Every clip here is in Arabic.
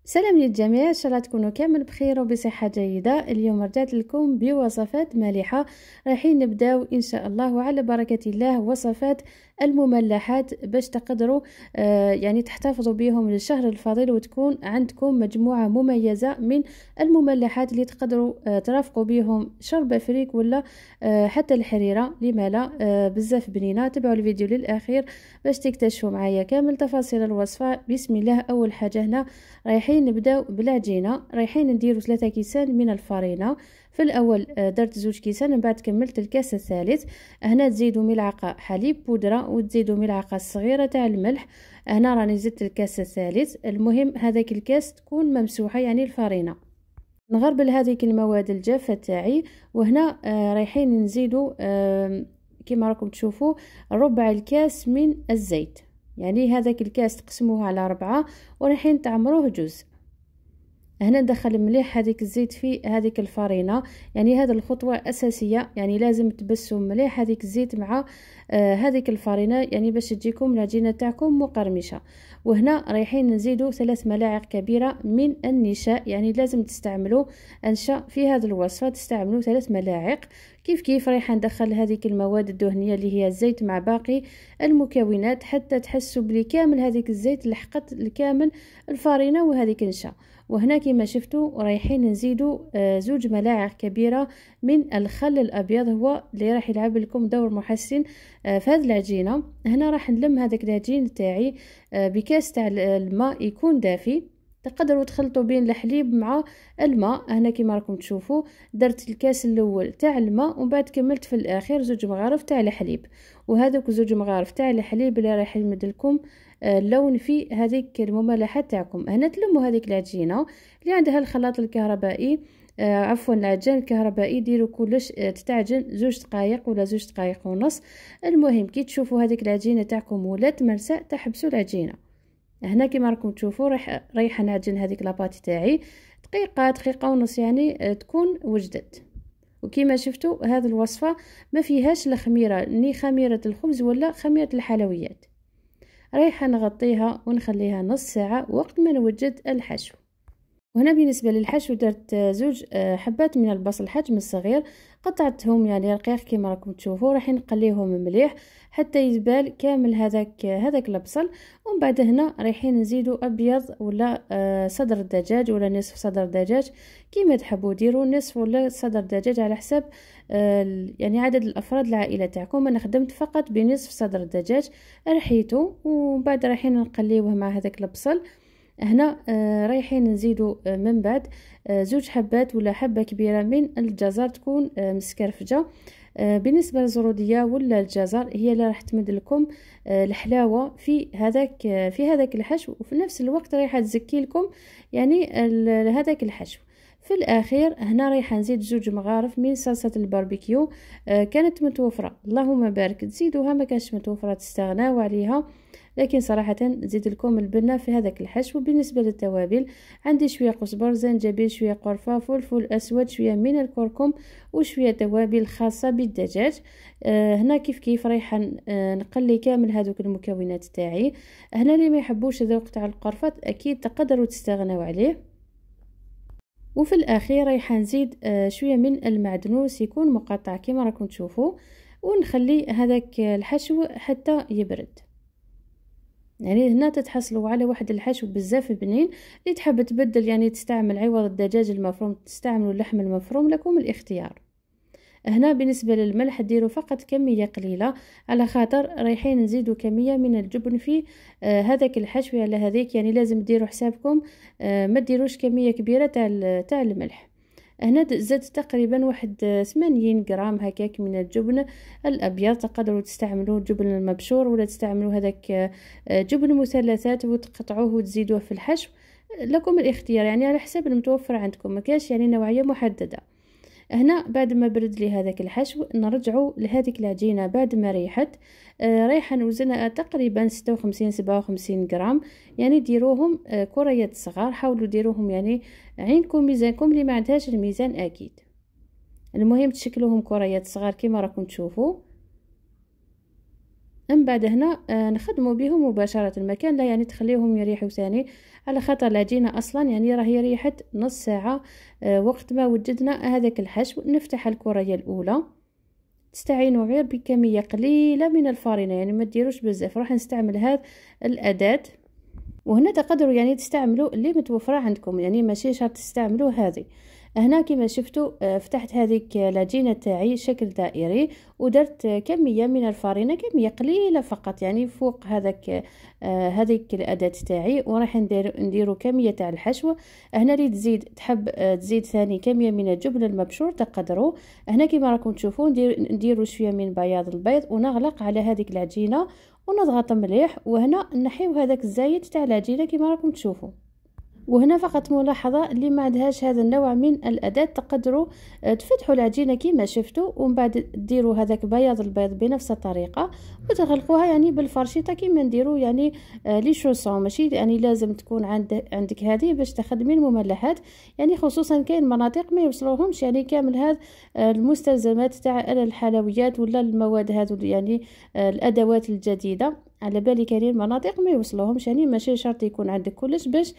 سلام للجميع، ان شاء الله تكونوا كامل بخير وبصحه جيده. اليوم رجعت لكم بوصفات مالحه. رايحين نبداو ان شاء الله وعلى بركه الله وصفات المملحات باش تقدروا يعني تحتفظوا بهم للشهر الفضيل، وتكون عندكم مجموعه مميزه من المملحات اللي تقدروا ترافقوا بهم شرب فريك ولا حتى الحريره، لما لا. بزاف بنينه. تابعوا الفيديو للاخير باش تكتشفوا معايا كامل تفاصيل الوصفه. بسم الله. اول حاجه هنا رايحين نبداو بالعجينه. رايحين نديروا 3 كيسان من الفرينه. في الاول درت 2 كيسان، من بعد كملت الكاس الثالث. هنا تزيدوا ملعقه حليب بودره وتزيدوا ملعقه صغيره تاع الملح. هنا راني زدت الكاس الثالث. المهم هذاك الكاس تكون ممسوحه، يعني الفرينه. نغربل هذيك المواد الجافه تاعي. وهنا رايحين نزيدوا كما راكم تشوفوا ربع الكاس من الزيت، يعني هذاك الكاس تقسموه على 4 ورايحين تعمروه جزء. هنا ندخل مليح هذيك الزيت في هذيك الفرينه، يعني هذه الخطوه اساسيه، يعني لازم تبسوا مليح هذيك الزيت مع هذيك الفرينه، يعني باش تجيكم العجينه تاعكم مقرمشه. وهنا رايحين نزيدوا 3 ملاعق كبيره من النشاء، يعني لازم تستعملوا انشاء في هذه الوصفه، تستعملوا 3 ملاعق. كيف رايحه ندخل هذيك المواد الدهنيه اللي هي الزيت مع باقي المكونات حتى تحسوا بلي كامل هذيك الزيت لحقت الكامل الفرينه وهذيك النشا. وهنا كما شفتوا رايحين نزيدوا 2 ملاعق كبيره من الخل الابيض، هو اللي راح يلعب لكم دور محسن في هذه العجينه. هنا راح نلم هذاك العجين تاعي بكاس تاع الماء يكون دافي. تقدروا تخلطوا بين الحليب مع الماء. هنا كما راكم تشوفوا درت الكاس الاول تاع الماء ومن بعد كملت في الاخير 2 مغارف تاع الحليب، وهذوك 2 مغارف تاع الحليب اللي راح يمد لكم اللون في هذيك المملحات تاعكم. هنا تلموا هذيك العجينه اللي عندها الخلاط الكهربائي، عفوا العجان الكهربائي، ديروا كلش تتعجن 2 دقائق ولا 2 دقائق ونص. المهم كي تشوفوا هذيك العجينه تاعكم ولات مرسى تحبسوا العجينه. هنا كما راكم تشوفوا رايحه نعجن هذيك لاباطي تاعي دقيقه ونص، يعني تكون وجدت. وكما شفتوا هذه الوصفه ما فيهاش لا خميره، ني خميره الخبز ولا خميره الحلويات. رايحه نغطيها ونخليها نص ساعه وقت ما نوجد الحشو. وهنا بالنسبه للحشو درت 2 حبات من البصل حجم الصغير، قطعتهم يعني رقيق كما راكم تشوفوا. راح نقليهم مليح حتى يزبال كامل هذاك البصل. ومن بعد هنا رايحين نزيدوا ابيض ولا صدر الدجاج ولا نصف صدر دجاج، كيما تحبوا ديروا نصف ولا صدر دجاج على حسب يعني عدد الافراد العائله تاعكم. انا خدمت فقط بنصف صدر الدجاج، رحيته ومن بعد رايحين نقليوه مع هذاك البصل. هنا رايحين نزيدوا من بعد 2 حبات ولا حبه كبيره من الجزر تكون مسكرفجه. بالنسبه للزروديه ولا الجزر هي اللي راح تمد لكم الحلاوه في هذاك الحشو، وفي نفس الوقت رايحه تزكي لكم يعني هذاك الحشو. في الاخير هنا رايحه نزيد 2 مغارف من صلصه الباربيكيو، كانت متوفره اللهم بارك. تزيدوها ما كانش متوفره تستغناو عليها، لكن صراحه نزيد لكم البنه في هذاك الحشو. بالنسبه للتوابل عندي شويه كزبر، زنجبيل، شويه قرفه، فلفل اسود، شويه من الكركم، وشويه توابل خاصه بالدجاج. هنا كيف رايحه نقلي كامل هذوك المكونات تاعي. هنا اللي ما يحبوش الذوق تاع القرفه اكيد تقدروا تستغنوا عليه. وفي الاخير رايحه نزيد شويه من المعدنوس يكون مقطع كما راكم تشوفوا، ونخلي هذاك الحشو حتى يبرد. يعني هنا تتحصلوا على واحد الحشو بزاف بنين. اللي تحب تبدل يعني تستعمل عوض الدجاج المفروم تستعملوا اللحم المفروم، لكم الاختيار. هنا بالنسبه للملح ديروا فقط كميه قليله، على خاطر رايحين نزيدوا كميه من الجبن في هذاك الحشو على هذيك، يعني لازم ديروا حسابكم ما ديروش كميه كبيره تاع الملح. هنا زدت تقريبا واحد 80 غرام هكاك من الجبن الابيض. تقدروا تستعملوا الجبن المبشور ولا تستعملوا هذاك جبن مثلثات وتقطعوه وتزيدوه في الحشو، لكم الاختيار، يعني على حسب المتوفر عندكم، ما كاش يعني نوعيه محدده. هنا بعد ما برد لي هذاك الحشو نرجعوا لهذيك العجينه بعد ما ريحت. رايحه نوزنها تقريبا 56-57 غرام، يعني ديروهم كريات صغار. حاولوا ديروهم يعني عينكم ميزانكم، اللي ما عندهاش الميزان اكيد. المهم تشكلوهم كريات صغار كما راكم تشوفوا. من بعد هنا نخدموا بهم مباشره، المكان لا يعني تخليهم يريحوا ثاني، على خاطر العجينه اصلا يعني راهي ريحت نص ساعه. وقت ما وجدنا هذاك الحشو نفتح الكريه الاولى، تستعينوا غير بكميه قليله من الفارينه، يعني ما ديروش بزاف. راح نستعمل هذه الاداه، وهنا تقدروا يعني تستعملوا اللي متوفره عندكم، يعني ماشي شرط تستعملوا هذه. هنا كما شفتوا فتحت هذيك العجينه تاعي شكل دائري، ودرت كميه من الفارينه، كميه قليله فقط يعني فوق هذيك الاداه تاعي. وراح نديروا كميه تاع الحشو. هنا اللي تزيد تحب تزيد ثاني كميه من الجبن المبشور تقدروا. هنا كما راكم تشوفون نديروا شويه من بياض البيض ونغلق على هذيك العجينه ونضغط مليح. وهنا نحيو هذاك الزايد تاع العجينه كما راكم تشوفوا. وهنا فقط ملاحظه اللي ما عندهاش هذا النوع من الاداه تقدروا تفتحوا العجينه كما شفتوا، ومن بعد ديروا هذاك بياض البيض بنفس الطريقه وتغلقوها يعني بالفرشيطه كما نديروا يعني لي شوسون. ماشي يعني لازم تكون عندك هذه باش تخدمي المملحات، يعني خصوصا كاين مناطق ما يوصلوهمش يعني كامل هذا المستلزمات تاع الحلويات ولا المواد هذو، يعني الادوات الجديده. على بالي كاينين مناطق ما يوصلوهمش، يعني ماشي شرط يكون عندك كلش باش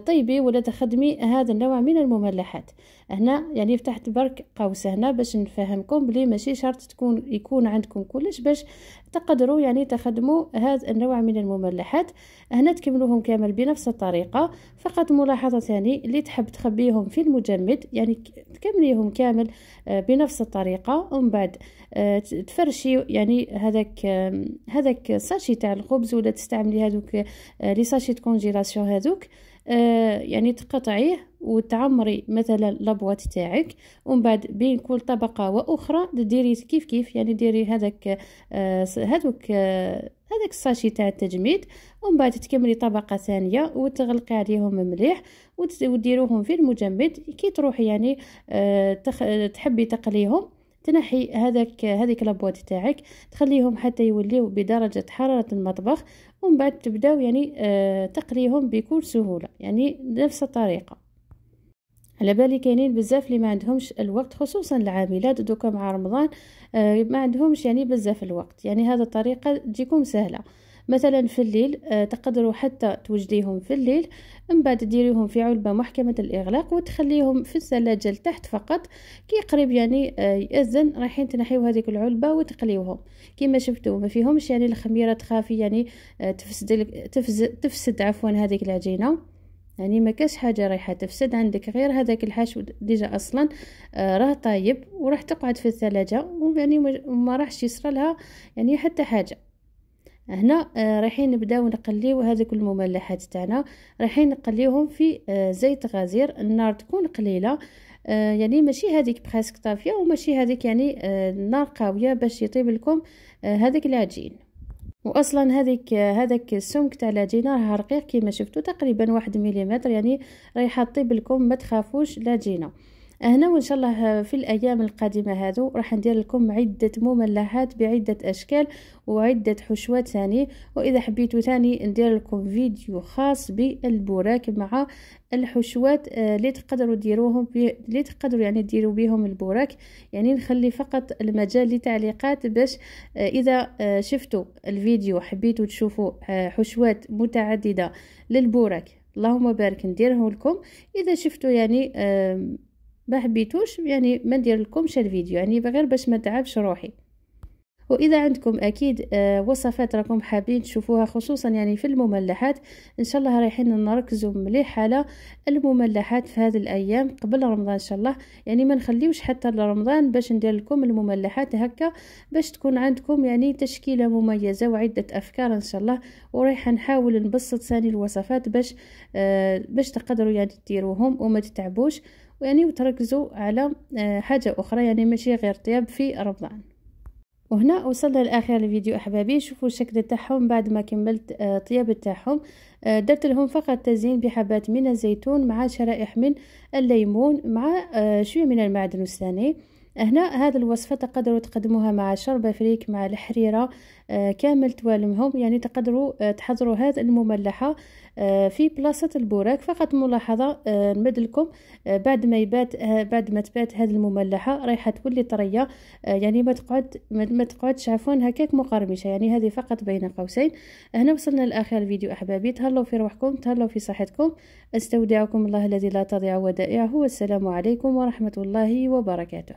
طيبي ولا تخدمي هذا النوع من المملحات. هنا يعني فتحت برك قوس هنا باش نفهمكم بلي ماشي شرط يكون عندكم كلش باش تقدروا يعني تخدموا هذا النوع من المملحات. هنا تكملوهم كامل بنفس الطريقه. فقط ملاحظه ثاني اللي تحب تخبيهم في المجمد يعني تكمليهم كامل بنفس الطريقه، ومن بعد تفرشي يعني هذاك ساشي تاع الخبز، ولا تستعملي هذوك لي ساشي كونجيلاسيون هذوك، يعني تقطعيه وتعمري مثلا لابواط تاعك، ومن بعد بين كل طبقه واخرى ديري كيف يعني ديري هذوك الساشي تاع التجميد، ومن بعد تكملي طبقه ثانيه وتغلقي عليهم مليح وديروهم في المجمد. كي تروحي يعني تحبي تقليهم تنحي هذيك لابواط تاعك، تخليهم حتى يوليو بدرجه حراره المطبخ، ومن بعد تبداو يعني تقليهم بكل سهوله يعني نفس الطريقه. على بالي كاينين بزاف اللي ما عندهمش الوقت، خصوصا العاملات دوكا مع رمضان ما عندهمش يعني بزاف الوقت، يعني هذه الطريقه تجيكم سهله. مثلا في الليل تقدروا حتى توجديهم في الليل، من بعد تديريهم في علبه محكمه الاغلاق وتخليهم في الثلاجه لتحت فقط. كي قريب يعني يأذن رايحين تنحيو هذيك العلبه وتقليوهم كما شفتوا. ما فيهمش يعني الخميره تخافي يعني تفسد عفوا هذيك العجينه، يعني ما كاش حاجه رايحه تفسد عندك غير هذاك الحشو ديجا اصلا راه طايب وراح تقعد في الثلاجه، ويعني ما راحش يصرى لها يعني حتى حاجه. هنا رايحين نبداو نقليو هذوك المملحات تاعنا، رايحين نقليوهم في زيت غزير، النار تكون قليله يعني ماشي هذيك بريسك طافيه وماشي هذيك يعني النار قويه باش يطيب لكم هذاك العجين. واصلا هذاك السمك تاع العجينه راه رقيق كما شفتوا تقريبا 1 ملم، يعني رايحه تطيب لكم ما تخافوش العجينه. هنا وان شاء الله في الايام القادمه هذو راح ندير لكم عده مملحات بعده اشكال وعده حشوات ثاني. واذا حبيتوا ثاني ندير لكم فيديو خاص بالبوراك مع الحشوات اللي تقدروا ديروهم اللي تقدروا يعني ديروا بهم البوراك، يعني نخلي فقط المجال لتعليقات باش اذا شفتوا الفيديو حبيتوا تشوفوا حشوات متعدده للبوراك اللهم بارك نديره لكم. اذا شفتوا يعني ما حبيتوش يعني ما ندير لكمش الفيديو، يعني غير باش ما تعبش روحي. واذا عندكم اكيد وصفات راكم حابين تشوفوها خصوصا يعني في المملحات، ان شاء الله رايحين نركزوا مليح على المملحات في هذه الايام قبل رمضان ان شاء الله، يعني ما نخليوش حتى لرمضان باش ندير لكم المملحات هكا باش تكون عندكم يعني تشكيله مميزه وعده افكار ان شاء الله. ورايحه نحاول نبسط ثاني الوصفات باش تقدروا يعني ديروهم وما تتعبوش، يعني وتركزوا على حاجه اخرى يعني ماشي غير طياب في رمضان. وهنا وصلنا لاخر الفيديو احبابي. شوفوا الشكل تاعهم بعد ما كملت طياب تاعهم. درت لهم فقط تزيين بحبات من الزيتون مع شرائح من الليمون مع شويه من المعدن الثاني. هنا هذه الوصفه تقدروا تقدموها مع شوربه فريك مع الحريره كامل توالمهم، يعني تقدروا تحضروا هذه المملحه في بلاصة البوراك. فقط ملاحظة نمد لكم بعد ما تبات هذه المملحة رايحة تولي طرية، يعني ما تقعدش عفوا هكاك مقرمشة، يعني هذه فقط بين قوسين. هنا وصلنا لاخر الفيديو احبابي، تهلاو في روحكم، تهلاو في صحتكم، استودعكم الله الذي لا تضيع ودائعه، والسلام عليكم ورحمة الله وبركاته.